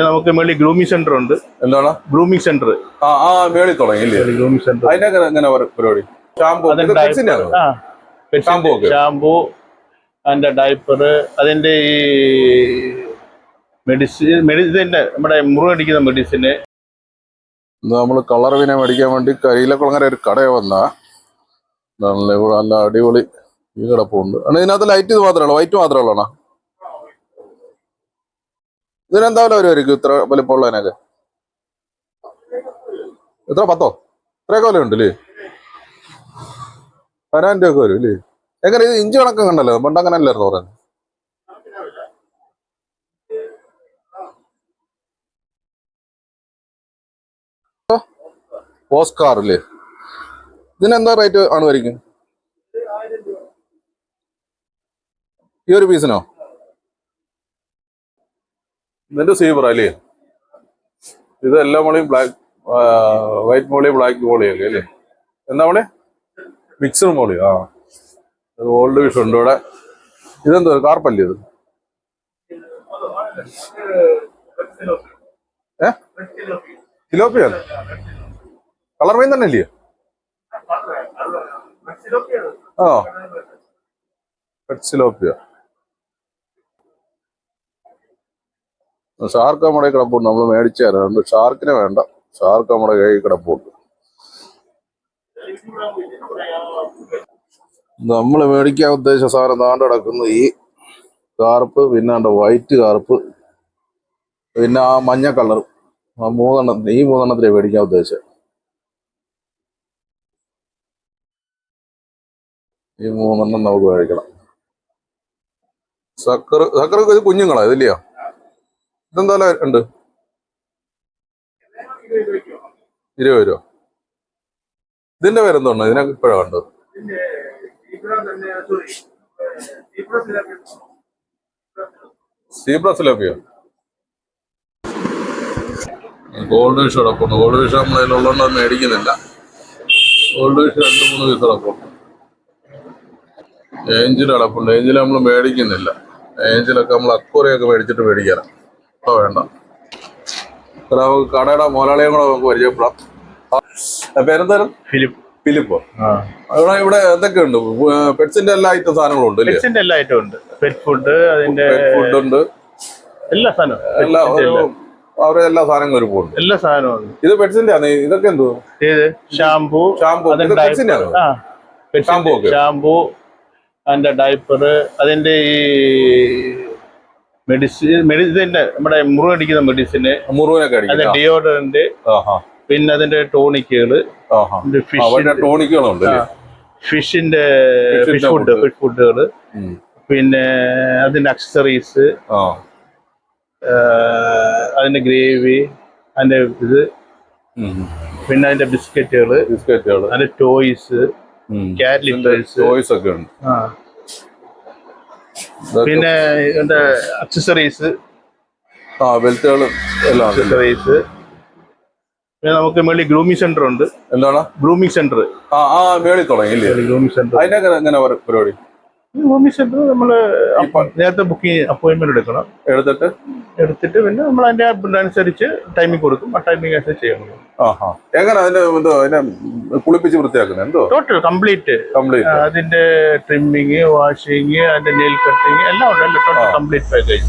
നമുക്ക് മേളി grooming centre ഉണ്ട്. എന്താണ് ഗ്രൂമിംഗ് സെന്റർ? മേളി തുടങ്ങിയില്ലേ ഗ്രൂമിംഗ് സെന്റർ? അതിനൊക്കെ എങ്ങനെ പരിപാടി? ഷാമ്പു, അതിന്റെ ഡയപ്പർ, അതിന്റെ ഈ മെഡിസിന്റെ നമ്മുടെ മുറിവടിക്കുന്ന മെഡിസിന്. നമ്മള് കളർ വിനെ മേടിക്കാൻ വേണ്ടി കരിയിലക്കുളങ്ങര ഒരു കടയെ വന്നാ നല്ല അടിപൊളി ഈ കിടപ്പുണ്ട്. ഇതിനകത്ത് ലൈറ്റ് ഇത് മാത്രമേ ഉള്ളൂ, വൈറ്റ് മാത്രമേ ഉള്ളൂ. ഇതിനെന്തായാലും വരുമായിരിക്കും ഇത്ര വലിപ്പമുള്ളതിനൊക്കെ? എത്ര 10 ഇത്രയൊക്കെ വില ഉണ്ടല്ലേ? 10,000 രൂപയൊക്കെ വരും അല്ലേ? എങ്ങനെ ഇത് ഇഞ്ചി കണക്കം കണ്ടല്ലോ, പണ്ട് അങ്ങനെ അല്ലായിരുന്നു പറയുന്നത്. ഓസ്കാർ അല്ലേ? ഇതിനെന്താ റേറ്റ് ആണ് വരിക്കും ഈ ഒരു പീസിനോ? ഇതിന്റെ സീബർ അല്ലേ? ഇത് എല്ലാ മോളിയും ബ്ലാക്ക്, വൈറ്റ് മോളി, ബ്ലാക്ക് മോളിയൊക്കെ അല്ലേ? എന്താ മോളി? മിക്സഡ് മോളി. ഓൾഡ് വിഷ് ഉണ്ട് ഇവിടെ. ഇതെന്തോ കാർപ്പല്ലേ ഇത്? സിലോപ്പിയാണ്. കളർ മീൻ തന്നെ ഇല്ലേ? സിലോപ്പിയ. ഷാർക്ക് നമ്മുടെ കിടപ്പുണ്ട്, നമ്മൾ മേടിച്ചു തരാം. ഷാർക്കിനെ വേണ്ട, ഷാർക്ക് നമ്മുടെ കയ്യിൽ കിടപ്പുണ്ട്. നമ്മൾ മേടിക്കാൻ ഉദ്ദേശിച്ച സാധനം താണ്ട് കിടക്കുന്നു. ഈ കാർപ്പ്, പിന്നെ വൈറ്റ് കാർപ്പ്, പിന്നെ ആ മഞ്ഞ കളർ, ഈ മൂന്നെണ്ണത്തിലേ മേടിക്കാൻ ഉദ്ദേശിച്ചത്. ഈ 3 നമുക്ക് മേടിക്കണം. സക്കറൊക്കെ ഇത് കുഞ്ഞുങ്ങളാ ഇതില്ലയോ? ഇതെന്തായാലും ഉണ്ട് 20 രൂപ. ഇതിന്റെ പേരെന്തോണ്ട്? ഇതിനൊക്കെ ഇപ്പോഴാണ് കണ്ടത്. സീബ്ര സിലോപ്പിയോ? ഗോൾഡ് ഫിഷ് കിടപ്പുണ്ട്. ഗോൾഡ് ഫിഷ് നമ്മളതിലുള്ളതുകൊണ്ട് മേടിക്കുന്നില്ല. ഗോൾഡ് ഫിഷ് 2-3 പീസ് കിടപ്പുണ്ട്. ഏഞ്ചിൽ കിടപ്പുണ്ട്. ഏഞ്ചിൽ നമ്മൾ മേടിക്കുന്നില്ല. ഏഞ്ചിലൊക്കെ നമ്മൾ അക്വറിയൊക്കെ മേടിച്ചിട്ട് മേടിക്കാനാ. ഇപ്പൊ വേണ്ട. കടയുടെ മുതലാളിയും കൂടെ നമുക്ക് പരിചയപ്പെടാം. പേരെന്തായാലും ഫിലിപ്പോ. ഇവിടെ എന്തൊക്കെ ഉണ്ട്? പെറ്റ്സിന്റെ എല്ലാ ഐറ്റം സാധനങ്ങളും ഉണ്ട്. പെറ്റ്സിന്റെ എല്ലാ ഐറ്റം ഉണ്ട്. പെറ്റ് ഫുഡ്, അതിന്റെ ഫുഡ് ഉണ്ട്, എല്ലാ സാധനവും. അവരുടെ എല്ലാ സാധനങ്ങളും ഒരുപാട് എല്ലാ സാധനവും. ഇത് പെറ്റ്സിന്റെ ആണ്. ഇതൊക്കെ എന്തോ? ഷാമ്പു, ഷാമ്പു, അതിന്റെ ഡയപ്പർ, അതിന്റെ ഈ മെഡിസിന്റെ നമ്മുടെ മുറിവടിക്കുന്ന മെഡിസിന്, അതിന്റെ ഡിയോഡറന്റ്, പിന്നെ അതിന്റെ ടോണിക്കുകള്, ഫിഷിന്റെ ഫിഷ് ഫുഡുകള്, പിന്നെ അതിന്റെ അക്സസറീസ്, അതിന്റെ ഗ്രേവി, അതിന്റെ ഇത്, പിന്നെ അതിന്റെ ബിസ്ക്കറ്റുകള്, അതിന്റെ ടോയ്സ്, ടോയ്സ് ഒക്കെ ഉണ്ട്. പിന്നെ ഇതിന്റെ അക്സസറീസ്, ബെൽറ്റുകൾ, അക്സസറീസ്. പിന്നെ നമുക്ക് മേളി ഗ്രൂമിംഗ് സെന്റർ ഉണ്ട്. എന്താണ് ഗ്രൂമിംഗ് സെന്റർ? മേളി തുടങ്ങിയില്ലേ ഗ്രൂമിംഗ് സെന്റർ? അതിനൊക്കെ എങ്ങനെ പരിപാടി? ഗ്രൂമിംഗ് സെന്റർ നമ്മള് നേരത്തെ അപ്പോയിന്റ്മെന്റ് എടുക്കണം. എടുത്തിട്ട് പിന്നെ നമ്മൾ അതിന്റെ അനുസരിച്ച് ടൈമിംഗ് കൊടുക്കും. ആ ടൈമിംഗ് അനുസരിച്ച് ചെയ്യണം. എങ്ങനെ അതിന്റെ കുളിപ്പിച്ച് വൃത്തിയാക്കുന്നത്? എന്തോ ടോട്ടൽ കംപ്ലീറ്റ് അതിന്റെ ട്രിമ്മിങ്, വാഷിങ്, അതിന്റെ നെയിൽ കട്ടിങ് എല്ലാം ഉണ്ട്. ടോട്ടൽ കംപ്ലീറ്റ് പാക്കേജ്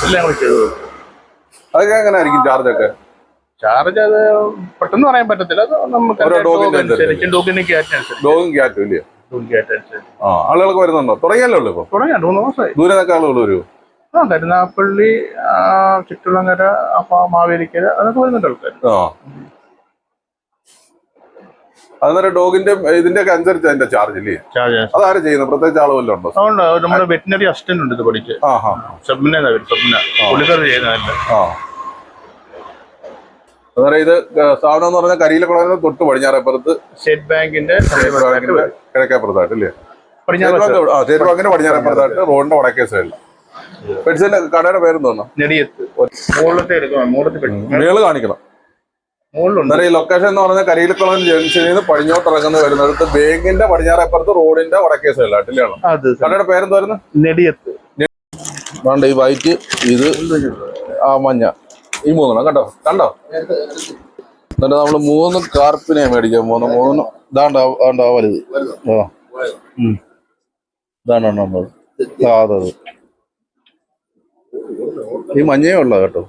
എല്ലാം കൂടി ചെയ്തു. അതൊക്കെ എങ്ങനെ ആയിരിക്കും ചാർജ് ഒക്കെ? ചാർജ് അത് പെട്ടെന്ന് പറയാൻ പറ്റത്തില്ല. അത് നമുക്ക് ആളുകളൊക്കെ വരുന്നുണ്ടോ? തുടങ്ങിയല്ലോ ഇപ്പൊ? തുടങ്ങിയ 3 മാസമായി. ദൂരത്തൊക്കെ ആളുകൾ വരും. കരുനാഗപ്പള്ളി, ചുറ്റുളങ്ങര, മാവേലിക്കര, അതൊക്കെ വരുന്നുണ്ട് ആൾക്കാർ. അന്നേരം ഡോഗിന്റെ ഇതിന്റെ ഒക്കെ അനുസരിച്ച് അതിന്റെ ചാർജ് ഇല്ലേ? അതാരും ചെയ്യുന്നത്? പ്രത്യേകിച്ച് ആള് വല്ലതും ഉണ്ടോ? അതുകൊണ്ട് നമ്മുടെ വെറ്റിനറി അസിസ്റ്റന്റ് ഉണ്ട് ഇത് പഠിച്ച്. സ്വപ്ന ചെയ്യുന്നതല്ല. അന്നേരം ഇത് സ്ഥാപനം എന്ന് പറഞ്ഞാൽ കരിയിലക്കുളത്തിന് തൊട്ട് പടിഞ്ഞാറേപ്പുറത്ത് സ്റ്റേറ്റ് ബാങ്കിന്റെ കിഴക്കേപ്പുറത്തായിട്ട് അല്ലേ? സ്റ്റേറ്റ് ബാങ്കിന്റെ പടിഞ്ഞാറേപ്പുറത്തായിട്ട് റോഡിന്റെ വടക്കേ സൈഡിൽ. പെറ്റ്സിന്റെ കടയുടെ പേരെന്തോന്നു? മേള് കാണിക്കണം. അന്നേരം ഈ ലൊക്കേഷൻ എന്ന് പറഞ്ഞാൽ കരിയിലക്കുളം ജംഗ്ഷനിൽ നിന്ന് പടിഞ്ഞോട്ട് ഇറങ്ങുന്ന വരുന്നിടത്ത് ബാങ്കിന്റെ പടിഞ്ഞാറേപ്പുറത്ത് റോഡിന്റെ വടക്കേ സൈഡിലായിട്ടില്ലാണ്. കടയുടെ പേരെന്തായിരുന്നു? നെടിയത്ത്. ഈ വൈറ്റ് ഇത് ആ മഞ്ഞ, ഈ 3 കണ്ടോ കണ്ടോ. എന്നിട്ട് നമ്മൾ 3 കാർപ്പിനെ മേടിക്കാൻ പോകുന്ന 3 ഇതാണ്ടാ വലുത്. ആ ഇതാണ് അതെ. ഈ മഞ്ഞേ ഉള്ള കേട്ടോ.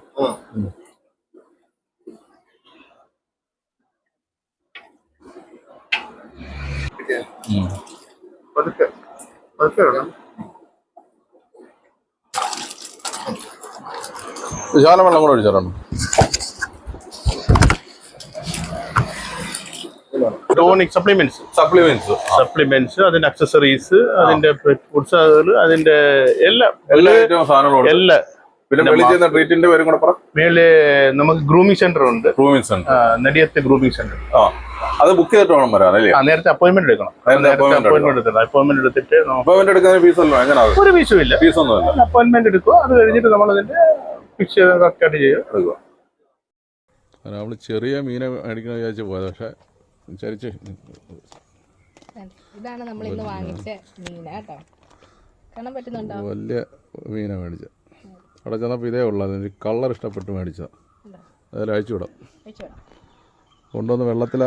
വിശാലം വെള്ളം കൂടെ ഒഴിച്ചാലാണ്. ടോണിക് സപ്ലിമെന്റ്സ് അതിന്റെ അക്സസറീസ്, അതിന്റെ ഫുഡ്സ്, അതിന്റെ എല്ലാ ഐറ്റം സാധനങ്ങളും. എല്ലാ പിന്നെ ചെയ്യുന്ന ട്രീറ്റിന്റെ പേരും കൂടെ പറ. മേലെ നമുക്ക് ഗ്രൂമിംഗ് സെന്റർ ഉണ്ട്. Nediyath grooming centre. അത് ബുക്ക് ചെയ്തിട്ട് വേണം വരാൻ അല്ലേ? നേരത്തെ അപ്പോയിന്റ്മെന്റ് എടുക്കണം. അപ്പോയിന്റ്മെന്റ് എടുക്കാൻ ഫീസ് അല്ലോ? എങ്ങനെ? ഒരു ഫീസും ഇല്ല. ഫീസൊന്നുമില്ല. അപ്പോയിന്റ്മെന്റ് എടുക്കുക, അത് കഴിഞ്ഞിട്ട് നമ്മൾ അതിന്റെ ഫിക്സ് കറക്റ്റായിട്ട് ചെയ്യുക. നമ്മൾ ചെറിയ മീനെ മേടിക്കണം വിചാരിച്ചു പോയത്, പക്ഷെ ചരിച്ച് ഇതാണ് നമ്മൾ ഇന്ന് വാങ്ങിച്ച മീന കേട്ടോ. കാണാൻ പറ്റുന്നുണ്ടോ? വലിയ മീനെ മേടിച്ച. അവിടെ ചെന്നപ്പോൾ ഇതേ ഉള്ളൂ. അതിന് കളർ ഇഷ്ടപ്പെട്ട് മേടിച്ചതാണ്. അതിൽ അഴിച്ചു വിടാം. കൊണ്ടുവന്ന് വെള്ളത്തിൽ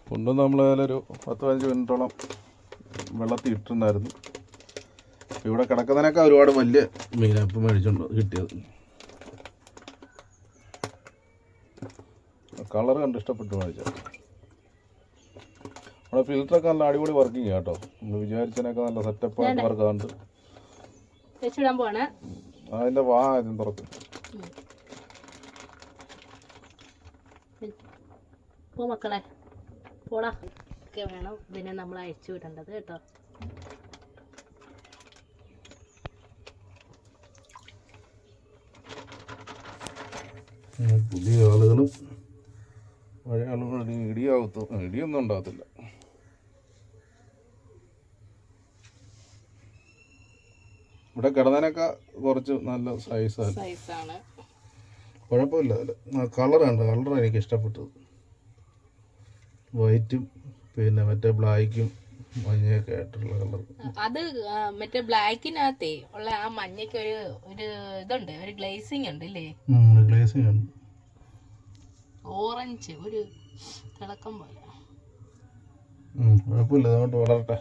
കൊണ്ടുവന്ന് നമ്മൾ അതിലൊരു 10-15 മിനിറ്റോളം വെള്ളത്തിൽ ഇട്ടിട്ടുണ്ടായിരുന്നു. ഇവിടെ കിടക്കുന്നതിനൊക്കെ ഒരുപാട് വലിയ മീനാണ് ഇപ്പം മേടിച്ചുകൊണ്ട് കിട്ടിയത്. കളർ കണ്ട് ഇഷ്ടപ്പെട്ട് മേടിച്ചത്. നമ്മുടെ ഫിൽറ്ററൊക്കെ നല്ല അടിപൊളി വർക്കിംഗ് കേട്ടോ. നമ്മൾ വിചാരിച്ചതിനൊക്കെ നല്ല സെറ്റപ്പായിട്ട് വർക്ക് കണ്ട്. അതിൻ്റെ വാ ആദ്യം തുറക്കും. മക്കളെ പോടാ ഒക്കെ വേണം ഇതിനെ നമ്മൾ അയച്ചു വിടേണ്ടത് കേട്ടോ. പുതിയ ആളുകളും പഴയ ആളുകളും ഇടിയൊന്നും ഉണ്ടാകത്തില്ല. ഇവിടെ കിടന്നതിനൊക്കെ കുറച്ച് നല്ല സൈസാണ്. കുഴപ്പമില്ല. കളർ എനിക്ക് ഇഷ്ടപ്പെട്ടത്. വൈറ്റും പിന്നെ മറ്റേ ബ്ലാക്കും മഞ്ഞയൊക്കെ ആയിട്ടുള്ള കളർ. അത് മറ്റേ ബ്ലാക്കിനകത്തേ ഉള്ള ആ മഞ്ഞയ്ക്ക് ഒരു ഇതുണ്ട്, ഒരു ഗ്ലേസിംഗ് ഉണ്ട് അല്ലേ? ഗ്ലേസിംഗ് ഉണ്ട്. ഓറഞ്ച് ഒരു തിളക്കം പോലെ. കുഴപ്പമില്ല, അതുകൊണ്ട് വളരട്ടെ.